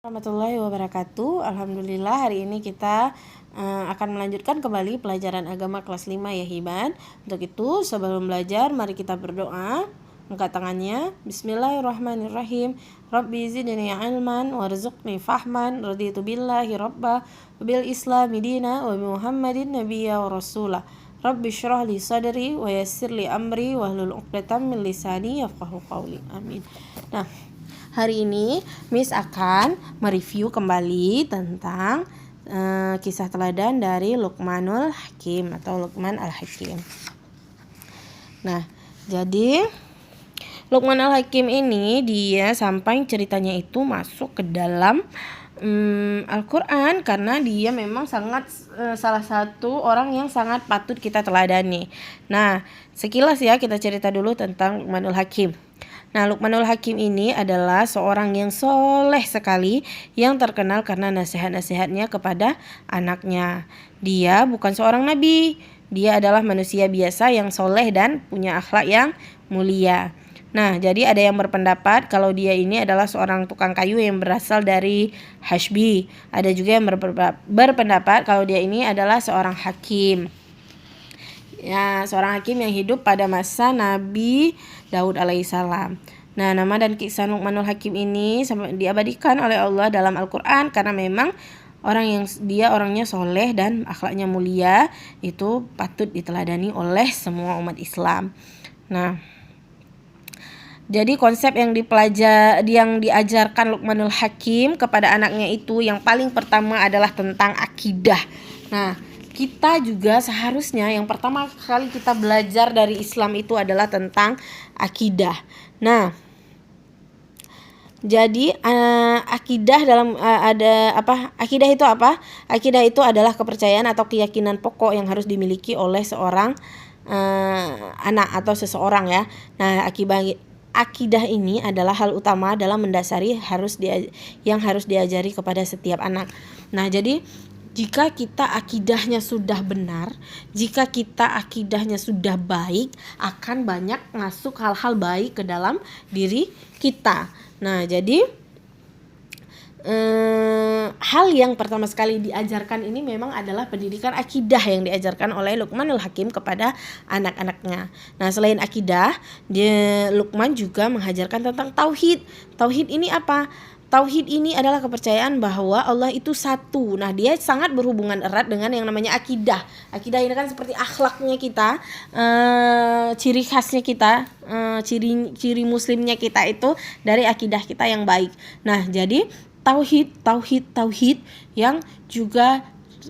Warahmatullahi wabarakatuh. Alhamdulillah hari ini kita akan melanjutkan kembali pelajaran agama kelas 5 ya Hiban. Untuk itu sebelum belajar mari kita berdoa. Angkat tangannya. Bismillahirrahmanirrahim. Rabbi zidni ilman warzuqni fahman. Raditu billahi rabba wa bil islami dina wa bi Muhammadin nabiyya wa rasula. Rabbi syrah li sadri wa yassir li amri wahlul 'uqdatam min lisani yafqahu qawli. Amin. Nah, hari ini Miss akan mereview kembali tentang kisah teladan dari Luqmanul Hakim atau Luqman Al-Hakim. Nah, jadi Luqman Al-Hakim ini dia sampai ceritanya itu masuk ke dalam Al-Quran karena dia memang sangat salah satu orang yang sangat patut kita teladani. Nah, sekilas ya kita cerita dulu tentang Luqmanul Hakim. Nah, Luqmanul Hakim ini adalah seorang yang soleh sekali yang terkenal karena nasihat-nasihatnya kepada anaknya. Dia bukan seorang nabi, dia adalah manusia biasa yang soleh dan punya akhlak yang mulia. Nah, jadi ada yang berpendapat kalau dia ini adalah seorang tukang kayu yang berasal dari Hashbi. Ada juga yang berpendapat kalau dia ini adalah seorang hakim. Ya, seorang hakim yang hidup pada masa Nabi Daud alaihissalam. Nah, nama dan kisah Luqmanul Hakim ini diabadikan oleh Allah dalam Al-Quran karena memang dia orangnya soleh dan akhlaknya mulia, itu patut diteladani oleh semua umat Islam. Nah, jadi konsep yang diajarkan Luqmanul Hakim kepada anaknya itu yang paling pertama adalah tentang akidah. Nah, kita juga seharusnya yang pertama kali kita belajar dari Islam itu adalah tentang akidah. Nah, jadi akidah dalam akidah itu apa? Akidah itu adalah kepercayaan atau keyakinan pokok yang harus dimiliki oleh seorang anak atau seseorang ya. Nah, akidah ini adalah hal utama dalam mendasari yang harus diajari kepada setiap anak. Nah, jadi jika kita akidahnya sudah benar, jika kita akidahnya sudah baik, akan banyak masuk hal-hal baik ke dalam diri kita. Nah, jadi hal yang pertama sekali diajarkan ini memang adalah pendidikan akidah yang diajarkan oleh Luqmanul Hakim kepada anak-anaknya. Nah, selain akidah, Luqman juga mengajarkan tentang tauhid. Tauhid ini apa? Tauhid ini adalah kepercayaan bahwa Allah itu satu. Nah, dia sangat berhubungan erat dengan yang namanya akidah. Akidah ini kan seperti akhlaknya kita, ciri khasnya kita, ciri muslimnya kita itu dari akidah kita yang baik. Nah, jadi tauhid yang juga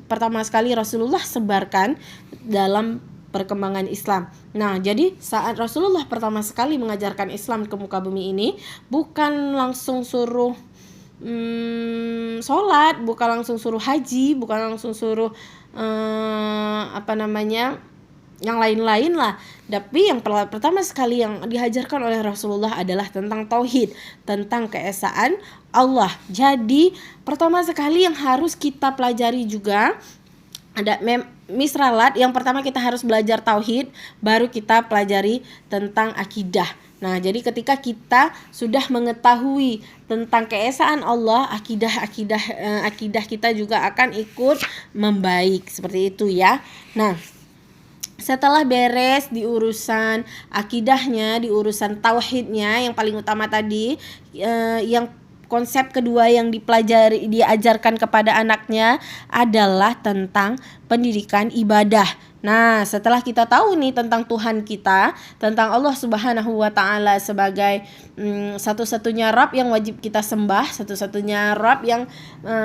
pertama sekali Rasulullah sebarkan dalam perkembangan Islam. Nah, jadi saat Rasulullah pertama sekali mengajarkan Islam ke muka bumi ini, bukan langsung suruh sholat, bukan langsung suruh haji, bukan langsung suruh yang lain-lain lah. Tapi yang pertama sekali yang diajarkan oleh Rasulullah adalah tentang tauhid, tentang keesaan Allah. Jadi pertama sekali yang harus kita pelajari juga ada misralat. Yang pertama kita harus belajar tauhid, baru kita pelajari tentang akidah. Nah, jadi ketika kita sudah mengetahui tentang keesaan Allah, akidah kita juga akan ikut membaik, seperti itu ya. Nah, setelah beres di urusan akidahnya, di urusan tauhidnya yang paling utama tadi, yang konsep kedua yang diajarkan kepada anaknya adalah tentang pendidikan ibadah. Nah, setelah kita tahu nih tentang Tuhan kita, tentang Allah Subhanahu wa Ta'ala sebagai satu-satunya Rabb yang wajib kita sembah, satu-satunya Rabb yang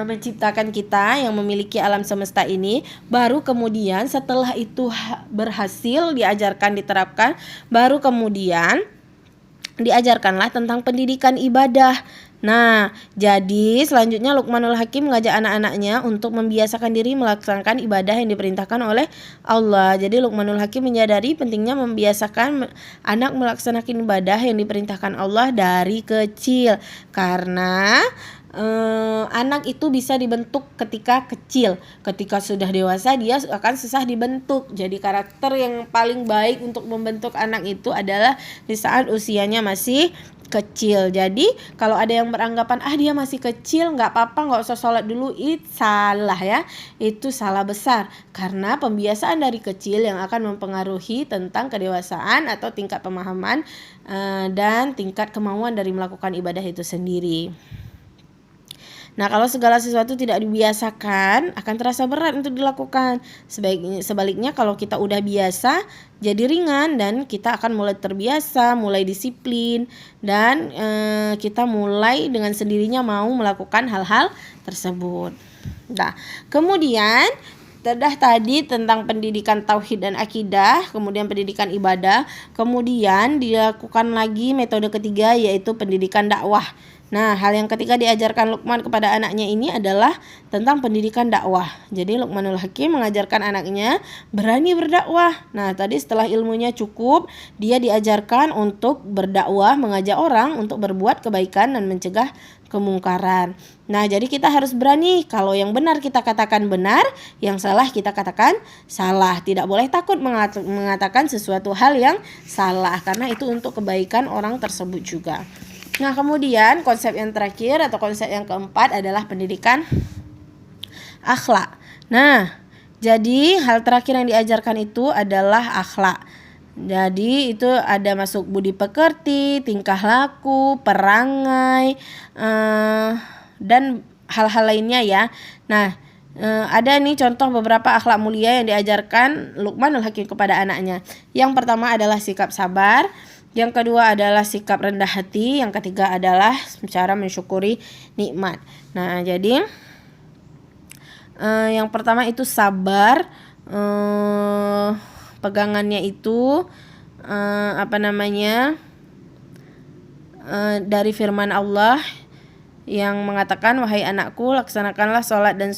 menciptakan kita, yang memiliki alam semesta ini, baru kemudian setelah itu berhasil diajarkan, diterapkan, baru kemudian diajarkanlah tentang pendidikan ibadah. Nah, jadi selanjutnya Luqmanul Hakim mengajak anak-anaknya untuk membiasakan diri melaksanakan ibadah yang diperintahkan oleh Allah. Jadi Luqmanul Hakim menyadari pentingnya membiasakan anak melaksanakan ibadah yang diperintahkan Allah dari kecil. Karena anak itu bisa dibentuk ketika kecil. Ketika sudah dewasa dia akan susah dibentuk. Jadi karakter yang paling baik untuk membentuk anak itu adalah di saat usianya masih kecil. Jadi kalau ada yang beranggapan dia masih kecil nggak apa-apa, nggak usah sholat dulu, itu salah ya. Itu salah besar, karena pembiasaan dari kecil yang akan mempengaruhi tentang kedewasaan atau tingkat pemahaman dan tingkat kemauan dari melakukan ibadah itu sendiri. Nah, kalau segala sesuatu tidak dibiasakan akan terasa berat untuk dilakukan. Sebaliknya kalau kita udah biasa jadi ringan, dan kita akan mulai terbiasa, mulai disiplin, dan kita mulai dengan sendirinya mau melakukan hal-hal tersebut. Nah, kemudian tadi tentang pendidikan tauhid dan akidah, kemudian pendidikan ibadah, kemudian dilakukan lagi metode ketiga yaitu pendidikan dakwah. Nah, hal yang ketiga diajarkan Luqman kepada anaknya ini adalah tentang pendidikan dakwah. Jadi Luqmanul Hakim mengajarkan anaknya berani berdakwah. Nah, tadi setelah ilmunya cukup, dia diajarkan untuk berdakwah, mengajak orang untuk berbuat kebaikan dan mencegah kemungkaran. Nah, jadi kita harus berani. Kalau yang benar kita katakan benar, yang salah kita katakan salah. Tidak boleh takut mengatakan sesuatu hal yang salah, karena itu untuk kebaikan orang tersebut juga. Nah, kemudian konsep yang terakhir atau konsep yang keempat adalah pendidikan akhlak. Nah, jadi hal terakhir yang diajarkan itu adalah akhlak. Jadi itu ada masuk budi pekerti, tingkah laku, perangai, dan hal-hal lainnya ya. Nah, ada nih contoh beberapa akhlak mulia yang diajarkan Luqmanul Hakim kepada anaknya. Yang pertama adalah sikap sabar. Yang kedua adalah sikap rendah hati. Yang ketiga adalah cara mensyukuri nikmat. Nah, jadi yang pertama itu sabar. Pegangannya itu dari firman Allah yang mengatakan, wahai anakku, laksanakanlah sholat dan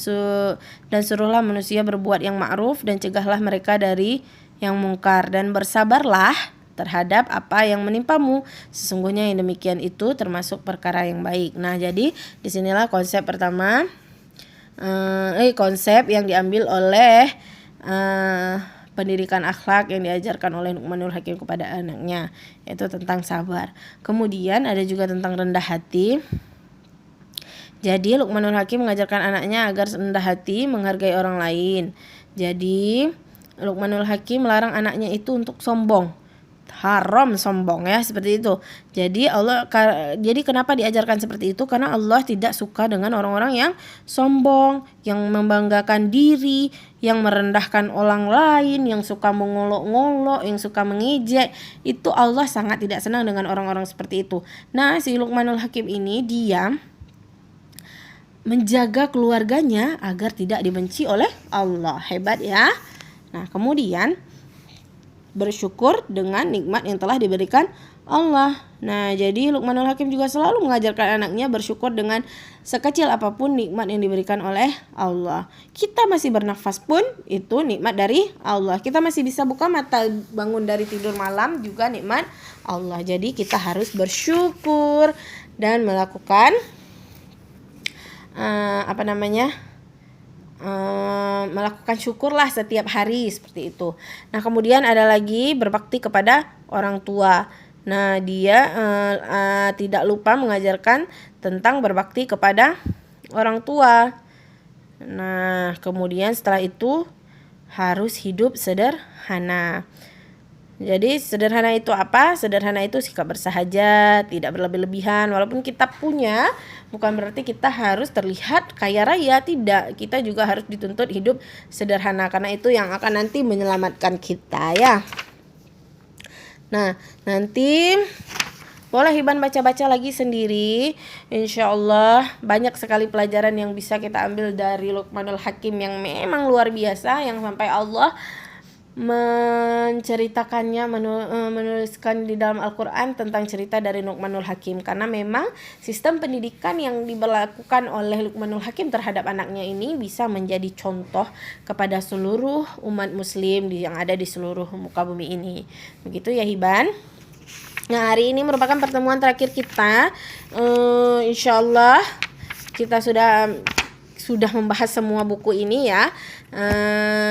suruhlah manusia berbuat yang ma'ruf dan cegahlah mereka dari yang mungkar, dan bersabarlah terhadap apa yang menimpamu, sesungguhnya yang demikian itu termasuk perkara yang baik. Nah, jadi disinilah konsep pertama, konsep yang diambil oleh pendidikan akhlak yang diajarkan oleh Luqmanul Hakim kepada anaknya, yaitu tentang sabar. Kemudian ada juga tentang rendah hati. Jadi Luqmanul Hakim mengajarkan anaknya agar rendah hati, menghargai orang lain. Jadi Luqmanul Hakim melarang anaknya itu untuk sombong. Haram sombong ya, seperti itu. Jadi kenapa diajarkan seperti itu? Karena Allah tidak suka dengan orang-orang yang sombong, yang membanggakan diri, yang merendahkan orang lain, yang suka mengolok-ngolok, yang suka mengejek. Itu Allah sangat tidak senang dengan orang-orang seperti itu. Nah, si Luqmanul Hakim ini dia menjaga keluarganya agar tidak dibenci oleh Allah. Hebat ya. Nah, kemudian bersyukur dengan nikmat yang telah diberikan Allah. Nah, jadi Luqmanul Hakim juga selalu mengajarkan anaknya bersyukur dengan sekecil apapun nikmat yang diberikan oleh Allah. Kita masih bernafas pun itu nikmat dari Allah. Kita masih bisa buka mata, bangun dari tidur malam juga nikmat Allah. Jadi kita harus bersyukur dan melakukan melakukan syukurlah setiap hari, seperti itu. Nah, kemudian ada lagi berbakti kepada orang tua. Nah, dia tidak lupa mengajarkan tentang berbakti kepada orang tua. Nah, kemudian setelah itu harus hidup sederhana. Jadi sederhana itu apa? Sederhana itu sikap bersahaja, tidak berlebih-lebihan. Walaupun kita punya, bukan berarti kita harus terlihat kaya raya, tidak. Kita juga harus dituntut hidup sederhana, karena itu yang akan nanti menyelamatkan kita ya. Nah, nanti boleh Hiban baca-baca lagi sendiri. Insya Allah banyak sekali pelajaran yang bisa kita ambil dari Luqmanul Hakim yang memang luar biasa, yang sampai Allah menceritakannya, menuliskan di dalam Al-Quran tentang cerita dari Luqmanul Hakim. Karena memang sistem pendidikan yang diberlakukan oleh Luqmanul Hakim terhadap anaknya ini bisa menjadi contoh kepada seluruh umat muslim yang ada di seluruh muka bumi ini. Begitu ya Hiban. Nah, hari ini merupakan pertemuan terakhir kita. Insya Allah kita sudah membahas semua buku ini ya.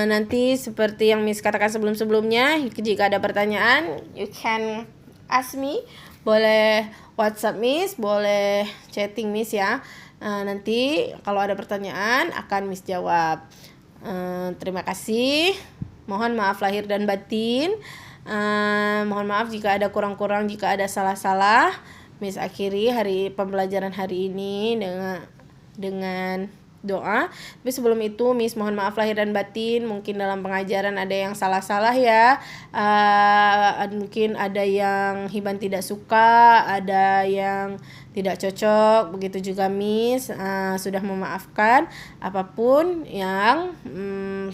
Nanti seperti yang Miss katakan sebelumnya, jika ada pertanyaan, you can ask me. Boleh WhatsApp Miss, boleh chatting Miss ya. Nanti kalau ada pertanyaan akan Miss jawab. Terima kasih. Mohon maaf lahir dan batin. Mohon maaf jika ada kurang-kurang, jika ada salah-salah. Miss akhiri pembelajaran hari ini dengan doa. Tapi sebelum itu Miss mohon maaf lahir dan batin, mungkin dalam pengajaran ada yang salah-salah ya. Mungkin ada yang Hiban tidak suka, ada yang tidak cocok. Begitu juga Miss sudah memaafkan apapun yang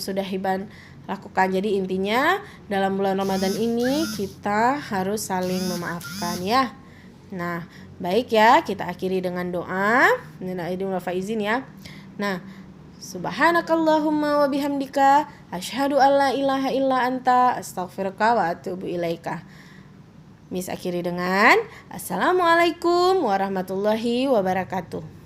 sudah Hiban lakukan. Jadi intinya dalam bulan Ramadan ini kita harus saling memaafkan ya. Nah, baik ya, kita akhiri dengan doa. Minal aidin wal faizin ya. Nah, subhanakallahumma wa bihamdika asyhadu alla ilaha illa anta astaghfiruka wa atubu ilaika. Miss akhiri dengan assalamualaikum warahmatullahi wabarakatuh.